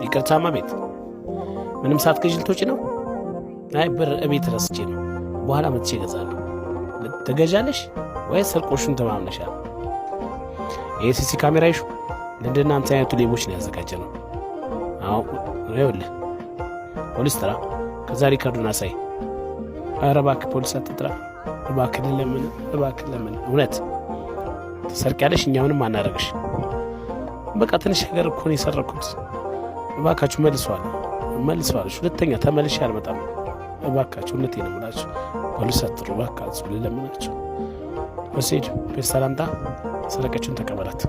ይቅርታማ ቤት ምንም ሳትገዢ ልትወጪ ነው? አይ ብር እቤት ረስቼ ነው፣ በኋላ መጥቼ እገዛለሁ። ትገዣለሽ ወይስ ስርቆሹን ተማምነሻል? የሲሲ ካሜራ ይሹ ለእንደናንተ አይነቱ ሌቦች ነው ያዘጋጀነው። አዎ ይኸውልህ ፖሊስ ጥራ፣ ከዛ ሪካርዱን አሳይ። ኧረ እባክህ ፖሊስ አትጥራ እባክህ፣ ለምን እውነት ትሰርቂያለሽ? እኛ ምንም አናደርግሽ። በቃ ትንሽ ነገር እኮ ነው የሰረኩት። እባካችሁ መልሰዋል። ሁለተኛ ተመልሼ አልመጣም። እባካችሁ እውነቴን ነው የምላችሁ። ፖሊስ አትጥሩ እባካችሁ፣ ልለምናችሁ። ወሰድ ቤት ሰላምታ ሰረቀችውን ተቀበላት።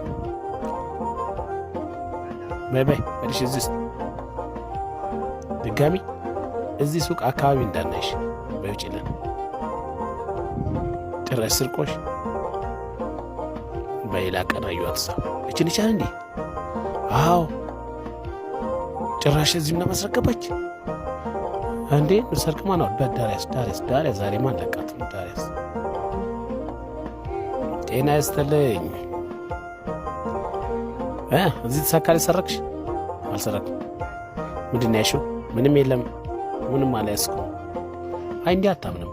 ባይ በልሽ። እዚህ ድጋሚ እዚህ ሱቅ አካባቢ እንዳናይሽ በውጭልን። ጭራሽ ስርቆሽ በሌላ ቀን አየኋት። እሷ እችን ይቻል እንዴ? አዎ ጭራሽ እዚህም ለማስረከባች እንዴ? ሰርቅማ ነው። ዳሪያስ ዛሬ ማን ለቃት? ዳሪያስ ጤና ይስጥልኝ። እዚህ ተሳካሪ ሰረቅሽ? አልሰረቅም። ምንድን ነው ያልሽው? ምንም የለም። ምንም አልያዝኩም። አይ እንዲህ አታምንም።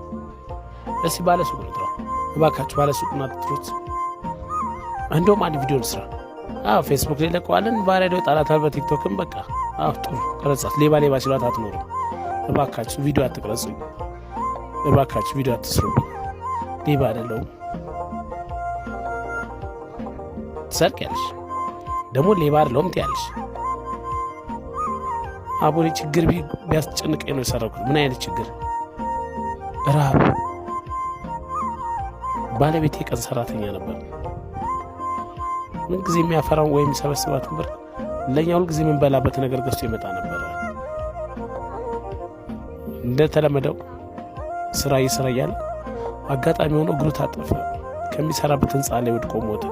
እስኪ ባለሱቅ ነው ጥራው እባካችሁ። ባለሱቅ ነው አትጥሩት። እንደውም አንድ ቪዲዮ ልስራ። ፌስቡክ ላይ ለቀዋለን። ባሪያዶ ጣላታል። በቲክቶክም በቃ ጥሩ ቀረጻት። ሌባ ሲሏት አትኖርም። እባካችሁ ቪዲዮ አትቀረጹኝ። እባካችሁ ቪዲዮ አትስሩብኝ። ሌባ አይደለሁም። ትሰርቂያለሽ ደግሞ ሌባ አይደለሁም ትያለሽ። አቦኔ ችግር ቢያስጨንቀኝ ነው የሰረኩት። ምን አይነት ችግር? ረሃብ። ባለቤቴ የቀን ሰራተኛ ነበር። ምን ጊዜ የሚያፈራውን ወይም የሚሰበስባትን ብር ለእኛ ሁል ጊዜ የምንበላበት ነገር ገዝቶ ይመጣ ነበር። እንደተለመደው ስራ እየሰራ እያለ አጋጣሚ ሆኖ እግሩ ታጠፈ። ከሚሰራበት ህንፃ ላይ ወድቆ ሞተ።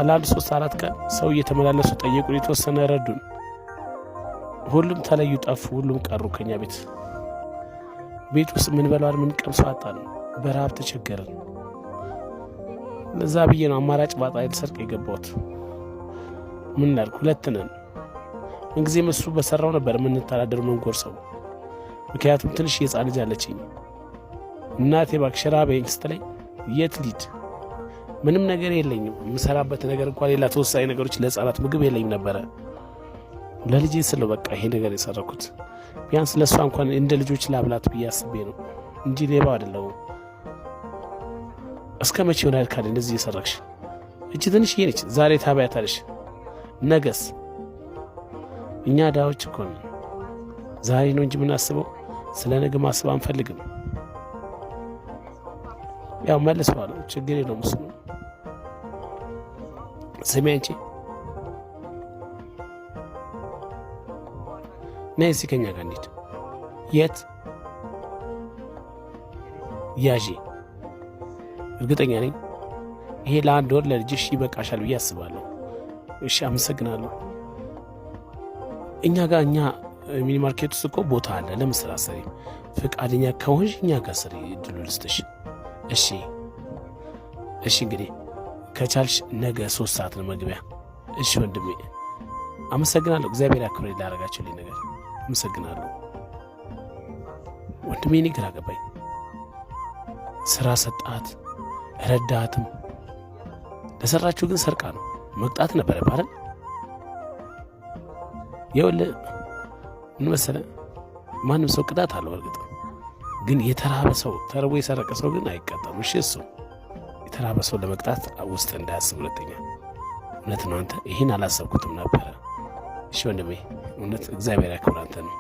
ለአንድ 3-4 ቀን ሰው እየተመላለሱ ጠየቁን። የተወሰነ ረዱን። ሁሉም ተለዩ፣ ጠፉ። ሁሉም ቀሩ ከኛ ቤት ውስጥ ምን በላዋል ምን ቀምሰው አጣን። በረሃብ ተቸገረን። ለዛ ብዬ ነው አማራጭ ባጣ ልሰርቅ የገባሁት። ምን ላድርግ? 2 ነን። ምንጊዜም እሱ በሰራው ነበር የምንተዳደር መንጎርሰው። ምክንያቱም ትንሽ የህፃን ልጅ አለችኝ። እናቴ እባክሽ ራበኝ ስትለኝ የት ልሂድ? ምንም ነገር የለኝም። የምሰራበት ነገር እንኳን ሌላ ተወሳኝ ነገሮች ለህፃናት ምግብ የለኝም ነበረ። ለልጄ ስለው በቃ ይሄ ነገር የሰረኩት ቢያንስ ለእሷ እንኳን እንደ ልጆች ላብላት ብዬ አስቤ ነው እንጂ ሌባ አይደለሁም። እስከ መቼ ይሆናል ካለ እንደዚህ የሰረክሽ? እቺ ትንሽዬ ነች። ዛሬ ታባያታለሽ፣ ነገስ? እኛ ዳዎች እኮ ነን። ዛሬ ነው እንጂ የምናስበው ስለ ነገ ማሰብ አንፈልግም። ያው መልሰዋለሁ፣ ችግር የለውም። እሱ ነው። ስሚ አንቺ ነይ እስኪ ከእኛ ጋር እንሂድ። የት? ያዢ። እርግጠኛ ነኝ ይሄ ለ1 ወር ለልጅሽ ይበቃሻል ብዬ አስባለሁ። እሺ አመሰግናለሁ። እኛ ሚኒ ማርኬት ውስጥ እኮ ቦታ አለ። ለምን ስራ ሰሪ? ፈቃደኛ ከሆንሽ እኛ ጋር ስሪ፣ እድሉ ልስጥሽ። እሺ እንግዲህ ከቻልሽ ነገ 3 ሰዓት ነው መግቢያ። እሺ ወንድሜ አመሰግናለሁ። እግዚአብሔር ያክብረኝ ላደረጋችሁልኝ ነገር አመሰግናለሁ። ወንድሜ እኔ ግራ ገባኝ። ስራ ሰጣት፣ ረዳትም ለሰራችሁ ግን ሰርቃ ነው መቅጣት ነበር አይደል? ይኸውልህ ምን መሰለህ፣ ማንም ሰው ቅጣት አለው። እርግጥ ግን የተራበ ሰው ተርቦ የሰረቀ ሰው ግን አይቀጣም። እሺ እሱ የተራበ ሰው ለመቅጣት ውስጥ እንዳያስብ። ሁለተኛ እውነት ነው። አንተ ይህን አላሰብኩትም ነበረ። እሺ ወንድሜ እውነት እግዚአብሔር ያክብር አንተ ነው።